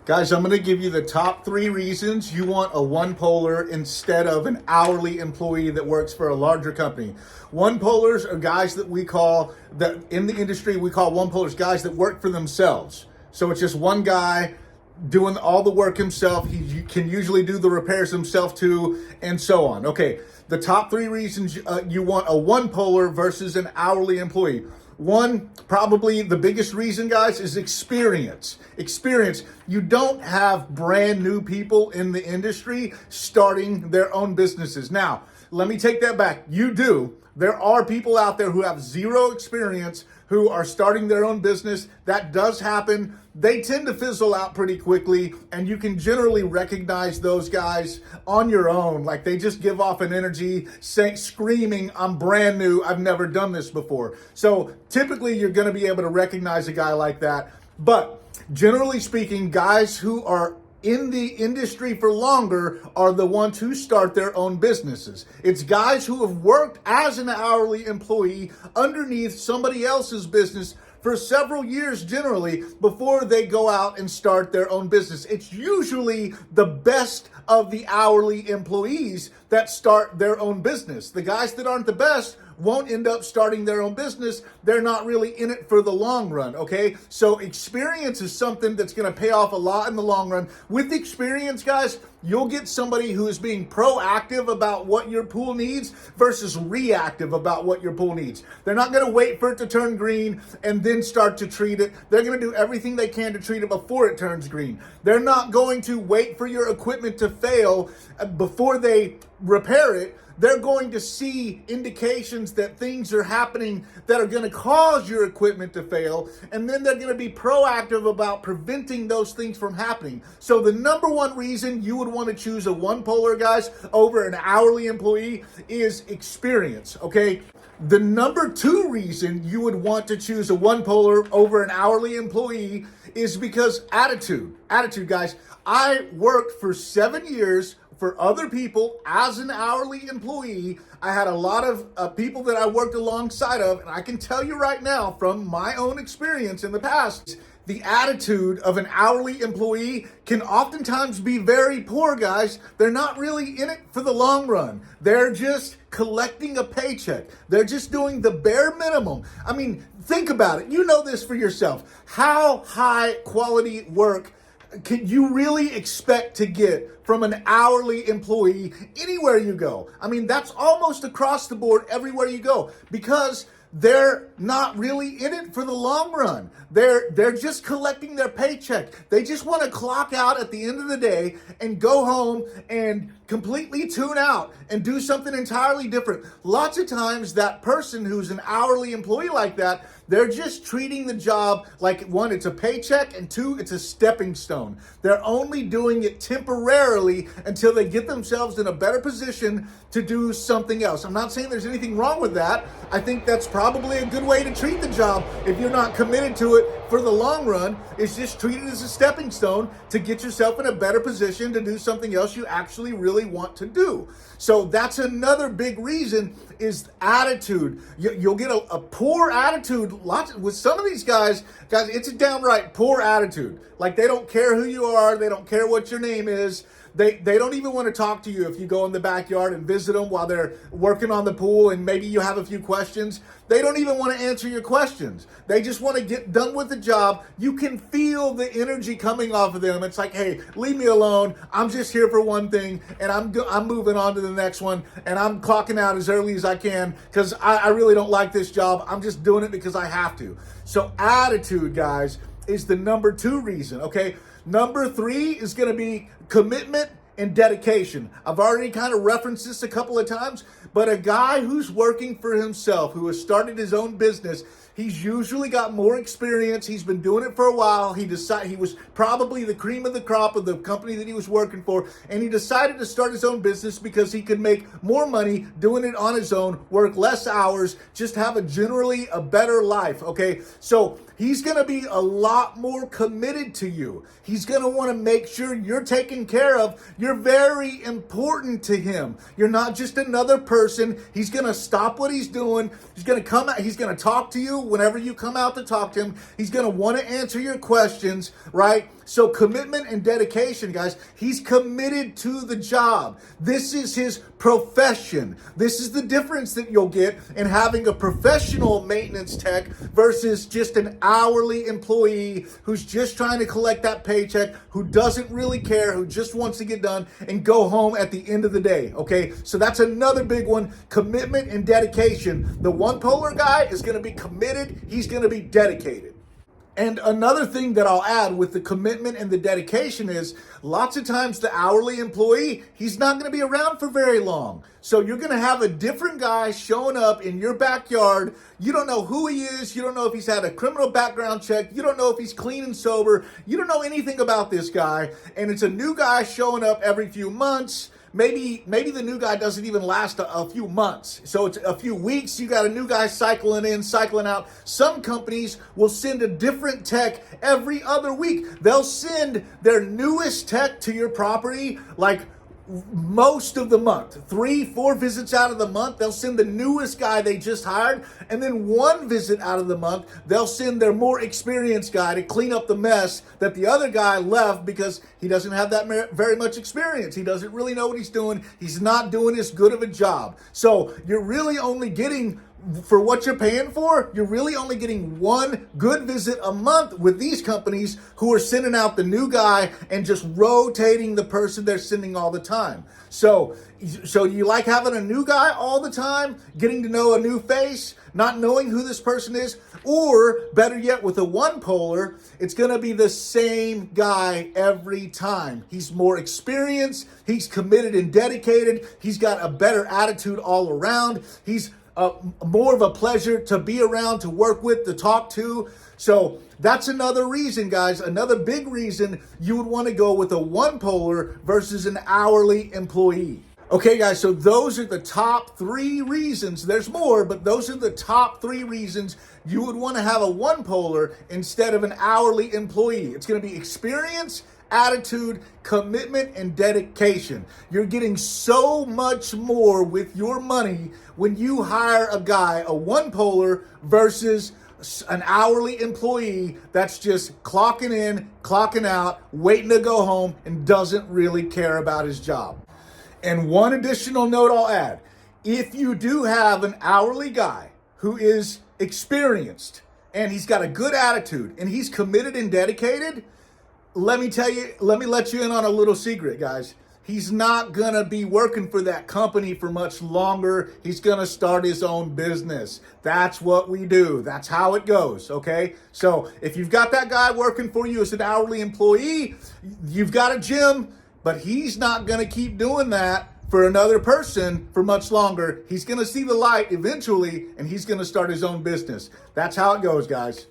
Guys, I'm going to give you the top 3 reasons you want a one-polar instead of an hourly employee that works for a larger company. One-polars are guys that we call, that in the industry, we call one-polars guys that work for themselves. So it's just one guy doing all the work himself. He can usually do the repairs himself too, and so on. Okay, the top 3 reasons you want a one-polar versus an hourly employee. One, probably the biggest reason, guys, is experience. Experience. You don't have brand new people in the industry starting their own businesses. Now, let me take that back. You do. There are people out there who have zero experience who are starting their own business. That does happen. They tend to fizzle out pretty quickly, and you can generally recognize those guys on your own. Like, they just give off an energy screaming, I'm brand new, I've never done this before. So typically you're going to be able to recognize a guy like that. But generally speaking, guys who are in the industry for longer are the ones who start their own businesses. It's guys who have worked as an hourly employee underneath somebody else's business for several years generally before they go out and start their own business. It's usually the best of the hourly employees that start their own business. The guys that aren't the best won't end up starting their own business. They're not really in it for the long run, okay? So experience is something that's going to pay off a lot in the long run. With experience, guys, you'll get somebody who is being proactive about what your pool needs versus reactive about what your pool needs. They're not going to wait for it to turn green and then start to treat it. They're going to do everything they can to treat it before it turns green. They're not going to wait for your equipment to fail before they repair it. They're going to see indications that things are happening that are going to cause your equipment to fail, and then they're going to be proactive about preventing those things from happening. So the number one reason you would want to choose a one-polar, guys, over an hourly employee is experience, okay? The number 2 reason you would want to choose a one-polar over an hourly employee is because attitude. Attitude, guys. I worked for 7 years for other people as an hourly employee. I had a lot of people that I worked alongside of, and I can tell you right now from my own experience in the past, the attitude of an hourly employee can oftentimes be very poor, guys. They're not really in it for the long run. They're just collecting a paycheck. They're just doing the bare minimum. I mean, think about it. You know this for yourself. How high quality work can you really expect to get from an hourly employee anywhere you go? I mean, that's almost across the board everywhere you go, because they're not really in it for the long run. They're just collecting their paycheck. They just want to clock out at the end of the day and go home and completely tune out and do something entirely different. Lots of times that person who's an hourly employee like that, they're just treating the job like, 1, it's a paycheck, and 2, it's a stepping stone. They're only doing it temporarily until they get themselves in a better position to do something else. I'm not saying there's anything wrong with that. I think that's probably a good way to treat the job if you're not committed to it for the long run. It's just treat it as a stepping stone to get yourself in a better position to do something else you actually really want to do. So that's another big reason is attitude. You'll get a poor attitude. With some of these guys, it's a downright poor attitude. Like, they don't care who you are. They don't care what your name is. They don't even want to talk to you if you go in the backyard and visit them while they're working on the pool and maybe you have a few questions. They don't even want to answer your questions. They just want to get done with the job. You can feel the energy coming off of them. It's like, hey, leave me alone. I'm just here for one thing, and I'm moving on to the next one, and I'm clocking out as early as I can because I really don't like this job. I'm just doing it because I have to. So attitude, guys, is the number 2 reason, okay? Number 3 is going to be commitment and dedication. I've already kind of referenced this a couple of times, but a guy who's working for himself, who has started his own business, he's usually got more experience. He's been doing it for a while. He was probably the cream of the crop of the company that he was working for, and he decided to start his own business because he could make more money doing it on his own, work less hours, just have generally a better life, okay? So he's going to be a lot more committed to you. He's going to want to make sure you're taken care of. You're very important to him. You're not just another person. He's going to stop what he's doing. He's going to come out. He's going to talk to you whenever you come out to talk to him. He's going to want to answer your questions, right? So commitment and dedication, guys, he's committed to the job. This is his profession. This is the difference that you'll get in having a professional maintenance tech versus just an hourly employee who's just trying to collect that paycheck, who doesn't really care, who just wants to get done and go home at the end of the day, okay? So that's another big one, commitment and dedication. The one polar guy is going to be committed. He's going to be dedicated. And another thing that I'll add with the commitment and the dedication is lots of times the hourly employee, he's not going to be around for very long. So you're going to have a different guy showing up in your backyard. You don't know who he is. You don't know if he's had a criminal background check. You don't know if he's clean and sober. You don't know anything about this guy. And it's a new guy showing up every few months. Maybe the new guy doesn't even last a few months. So it's a few weeks. You got a new guy cycling in, cycling out. Some companies will send a different tech every other week. They'll send their newest tech to your property like most of the month, 3-4 visits out of the month. They'll send the newest guy they just hired, and then one visit out of the month, they'll send their more experienced guy to clean up the mess that the other guy left because he doesn't have that very much experience. He doesn't really know what he's doing. He's not doing as good of a job. So you're really only getting, for what you're paying for, you're really only getting one good visit a month with these companies who are sending out the new guy and just rotating the person they're sending all the time. So you like having a new guy all the time, getting to know a new face, not knowing who this person is, or better yet, with a one polar, it's going to be the same guy every time. He's more experienced, he's committed and dedicated, he's got a better attitude all around, he's more of a pleasure to be around, to work with, to talk to. So that's another reason, guys, another big reason you would want to go with a one polar versus an hourly employee. Okay, guys, so those are the top 3 reasons. There's more, but those are the top 3 reasons you would want to have a one polar instead of an hourly employee. It's going to be experience, attitude, commitment, and dedication. You're getting so much more with your money when you hire a guy, a one polar versus an hourly employee that's just clocking in, clocking out, waiting to go home, and doesn't really care about his job. And one additional note I'll add, if you do have an hourly guy who is experienced and he's got a good attitude and he's committed and dedicated, let me let you in on a little secret, guys. He's not going to be working for that company for much longer. He's going to start his own business. That's what we do. That's how it goes, okay? So if you've got that guy working for you as an hourly employee, you've got a gym, but he's not going to keep doing that for another person for much longer. He's going to see the light eventually, and he's going to start his own business. That's how it goes, guys.